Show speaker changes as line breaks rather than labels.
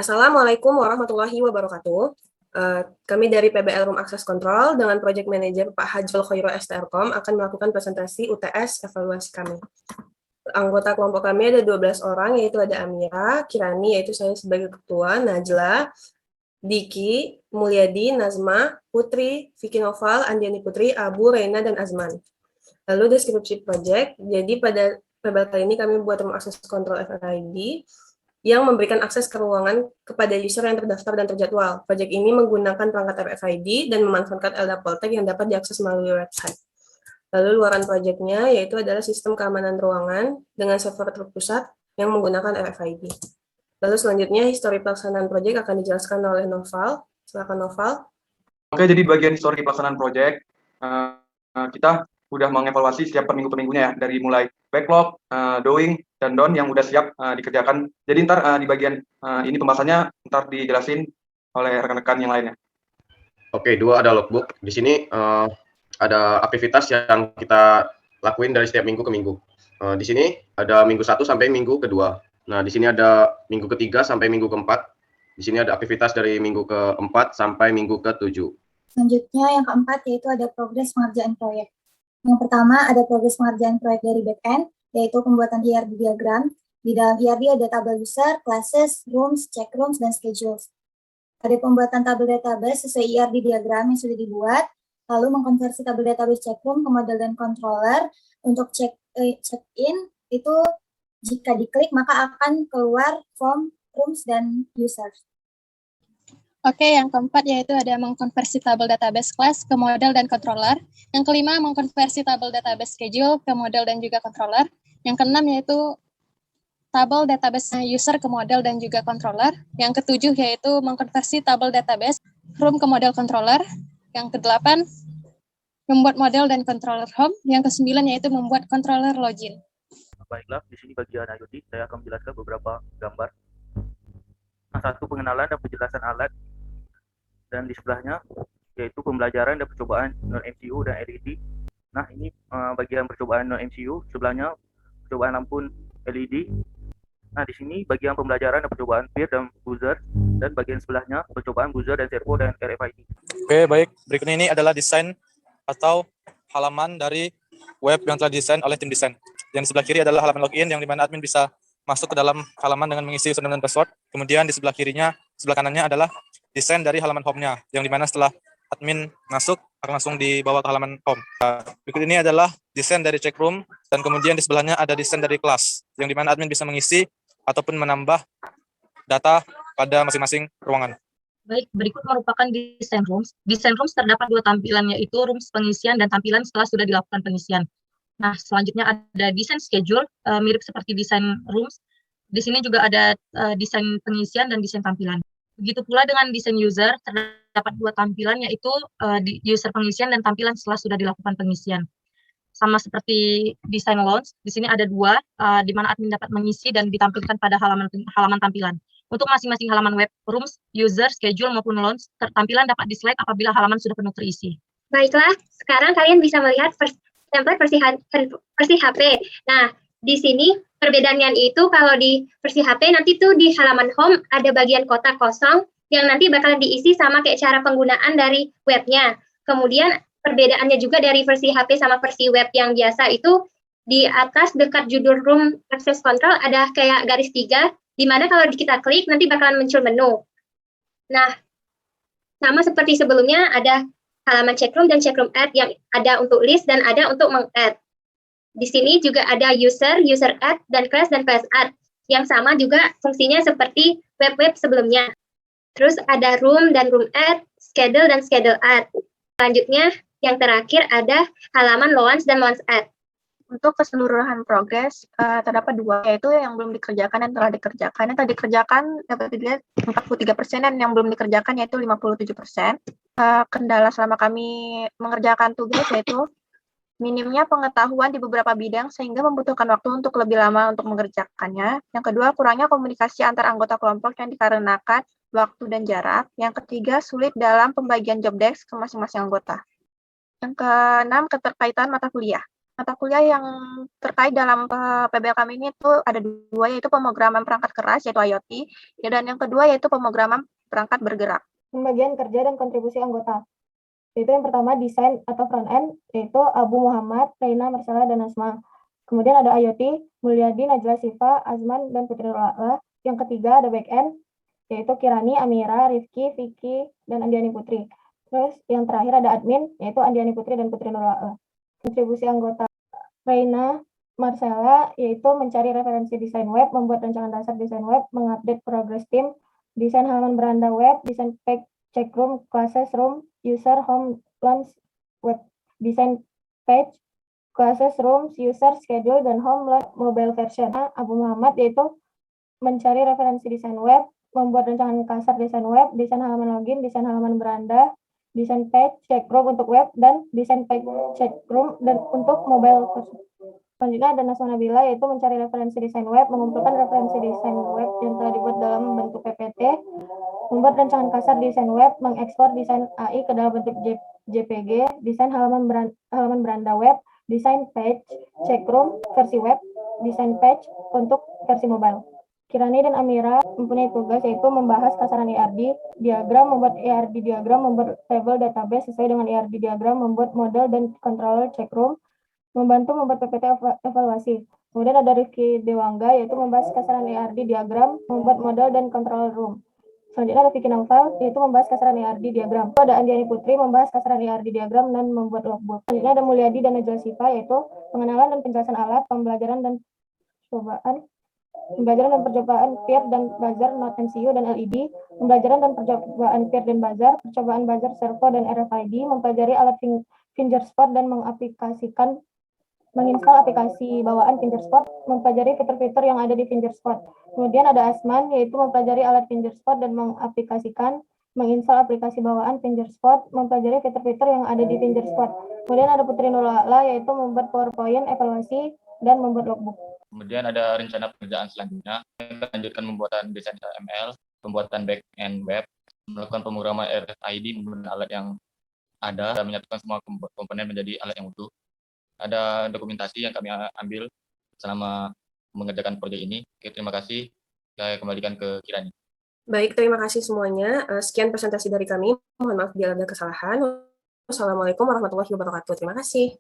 Assalamualaikum warahmatullahi wabarakatuh. Kami dari PBL Room Access Control dengan Project Manager Pak Hajjul Khairul STRCom akan melakukan presentasi UTS evaluasi kami. Anggota kelompok kami ada 12 orang, yaitu ada Amira, Kirani, yaitu saya sebagai ketua, Najla, Diki, Mulyadi, Nazma, Putri, Vicky Noval, Andiani Putri, Abu, Reina, dan Azman. Lalu deskripsi project, jadi pada PBL kali ini kami buat Room Access Control FRID, yang memberikan akses ke ruangan kepada user yang terdaftar dan terjadwal. Proyek ini menggunakan perangkat RFID dan memanfaatkan LDAP Poltek yang dapat diakses melalui website. Lalu luaran proyeknya yaitu adalah sistem keamanan ruangan dengan server terpusat yang menggunakan RFID. Lalu selanjutnya histori pelaksanaan proyek akan dijelaskan oleh Noval. Silakan Noval.
Oke, jadi bagian histori pelaksanaan proyek kita udah mengevaluasi setiap per minggu-minggunya ya, dari mulai backlog, doing, dan done yang udah siap dikerjakan. Jadi ntar di bagian ini pembahasannya ntar dijelasin oleh rekan-rekan yang lainnya.
Oke, 2 ada logbook. Di sini ada aktivitas yang kita lakuin dari setiap minggu ke minggu. Di sini ada minggu 1 sampai minggu kedua. Nah, di sini ada minggu ketiga sampai minggu keempat. Di sini ada aktivitas dari minggu keempat sampai minggu ke-7.
Selanjutnya yang keempat yaitu ada progres pengerjaan proyek. Yang pertama ada progres pengerjaan proyek dari back-end, yaitu pembuatan ERD diagram. Di dalam ERD ada tabel user, classes, rooms, check rooms, dan schedules. Ada pembuatan tabel database sesuai ERD diagram yang sudah dibuat, lalu mengkonversi tabel database check room ke model dan controller. Untuk check-in itu jika diklik maka akan keluar form, rooms, dan users.
Oke, yang keempat yaitu ada mengkonversi tabel database class ke model dan controller. Yang kelima, mengkonversi tabel database schedule ke model dan juga controller. Yang keenam yaitu tabel database user ke model dan juga controller. Yang ketujuh yaitu mengkonversi tabel database room ke model controller. Yang kedelapan, membuat model dan controller home. Yang kesembilan yaitu membuat controller login.
Baiklah, di sini bagian IoT saya akan menjelaskan beberapa gambar. Nah, satu pengenalan dan penjelasan alat. Dan di sebelahnya yaitu pembelajaran dan percobaan non-MCU dan LED. Nah, ini bagian percobaan non-MCU, sebelahnya percobaan lampu LED. Nah, di sini bagian pembelajaran dan percobaan peer dan buzzer, dan bagian sebelahnya percobaan buzzer dan servo dan RFID.
Oke, baik. Berikut ini adalah desain atau halaman dari web yang telah didesain oleh tim desain. Yang di sebelah kiri adalah halaman login yang dimana admin bisa masuk ke dalam halaman dengan mengisi username dan password. Kemudian di sebelah kirinya, sebelah kanannya adalah desain dari halaman home-nya, yang dimana setelah admin masuk akan langsung dibawa ke halaman home. Berikut ini adalah desain dari check room, dan kemudian di sebelahnya ada desain dari kelas, yang dimana admin bisa mengisi ataupun menambah data pada masing-masing ruangan.
Baik, berikut merupakan desain rooms. Desain rooms terdapat 2 tampilan, yaitu rooms pengisian dan tampilan setelah sudah dilakukan pengisian. Nah, selanjutnya ada desain schedule, mirip seperti desain rooms. Di sini juga ada desain pengisian dan desain tampilan. Begitu pula dengan desain user, terdapat 2 tampilan, yaitu user pengisian dan tampilan setelah sudah dilakukan pengisian. Sama seperti desain launch, di sini ada 2, di mana admin dapat mengisi dan ditampilkan pada halaman tampilan. Untuk masing-masing halaman web, rooms, user, schedule, maupun launch, tampilan dapat di-slide apabila halaman sudah penuh terisi.
Baiklah, sekarang kalian bisa melihat template versi HP. Nah, di sini perbedaannya itu kalau di versi HP nanti tuh di halaman home ada bagian kotak kosong yang nanti bakalan diisi sama kayak cara penggunaan dari webnya. Kemudian perbedaannya juga dari versi HP sama versi web yang biasa itu di atas dekat judul Room Access Control ada kayak garis 3, di mana kalau kita klik nanti bakalan muncul menu. Nah, sama seperti sebelumnya ada halaman check room dan check room add yang ada untuk list dan ada untuk meng-add. Di sini juga ada user, user add, dan class add, yang sama juga fungsinya seperti web-web sebelumnya. Terus ada room dan room add, schedule dan schedule add. Selanjutnya, yang terakhir ada halaman launch dan launch add.
Untuk keseluruhan progres, terdapat 2, yaitu yang belum dikerjakan dan telah dikerjakan. Yang telah dikerjakan dapat dilihat 43%, dan yang belum dikerjakan yaitu 57%. Kendala selama kami mengerjakan tugas yaitu minimnya pengetahuan di beberapa bidang sehingga membutuhkan waktu untuk lebih lama untuk mengerjakannya. Yang kedua, kurangnya komunikasi antar anggota kelompok yang dikarenakan waktu dan jarak. Yang ketiga, sulit dalam pembagian job desk ke masing-masing anggota. Yang keenam, keterkaitan mata kuliah. Mata kuliah yang terkait dalam PBL kami ini tuh ada dua, yaitu pemrograman perangkat keras, yaitu IoT, ya, dan yang kedua yaitu pemrograman perangkat bergerak.
Pembagian kerja dan kontribusi anggota. Yaitu yang pertama desain atau front end, yaitu Abu Muhammad, Reina, Marsala, dan Asma. Kemudian ada IoT, Mulyadi, Najla Sifa, Azman, dan Putri Nurula. Yang ketiga ada back end, yaitu Kirani, Amira, Rifki, Vicky, dan Andiani Putri. Terus yang terakhir ada admin, yaitu Andiani Putri dan Putri Nurula. Kontribusi anggota Reina, Marcella, yaitu mencari referensi desain web, membuat rancangan dasar desain web, mengupdate progress tim, desain halaman beranda web, desain page, check room, classes room, user, home, launch, web, desain page, classes, rooms, user, schedule, dan home, launch, mobile version. Abu Muhammad yaitu mencari referensi desain web, membuat rancangan kasar desain web, desain halaman login, desain halaman beranda, desain page, check room untuk web, dan desain page, check room dan untuk mobile version. Selanjutnya ada Nasma Nabila, yaitu mencari referensi desain web, mengumpulkan referensi desain web yang telah dibuat dalam bentuk PPT, membuat rancangan kasar desain web, mengekspor desain AI ke dalam bentuk JPG, desain halaman beranda web, desain page, check room, versi web, desain page untuk versi mobile. Kirani dan Amira mempunyai tugas yaitu membahas kasaran ERD diagram, membuat ERD diagram, membuat table database sesuai dengan ERD diagram, membuat model dan controller check room, membantu membuat PPT evaluasi. Kemudian ada Rifki Dewangga, yaitu membahas kasaran ERD diagram, membuat model dan control room. Selanjutnya ada Vicky Naufal, yaitu membahas kasaran ERD diagram. Ada Andiani Putri, membahas kasaran ERD diagram dan membuat logbook. Selanjutnya ada Mulyadi dan Najwa Sifa, yaitu pengenalan dan penjelasan alat, pembelajaran dan percobaan peer dan buzzer, not MCU dan LED, pembelajaran dan percobaan peer dan buzzer, percobaan buzzer servo dan RFID, mempelajari alat fingerspot dan menginstal aplikasi bawaan fingerspot, mempelajari fitur-fitur yang ada di fingerspot. Kemudian ada Asman, yaitu mempelajari alat fingerspot dan mengaplikasikan, menginstal aplikasi bawaan fingerspot, mempelajari fitur-fitur yang ada di fingerspot. Kemudian ada Putri Nurula, yaitu membuat PowerPoint, evaluasi, dan membuat logbook.
Kemudian ada rencana pekerjaan selanjutnya, melanjutkan pembuatan desain HTML, pembuatan back-end web, melakukan pemrograman RFID menggunakan alat yang ada, dan menyatukan semua komponen menjadi alat yang utuh. Ada dokumentasi yang kami ambil selama mengerjakan proyek ini. Oke, terima kasih. Saya kembalikan ke Kirani.
Baik, terima kasih semuanya. Sekian presentasi dari kami. Mohon maaf bila ada kesalahan. Wassalamualaikum warahmatullahi wabarakatuh. Terima kasih.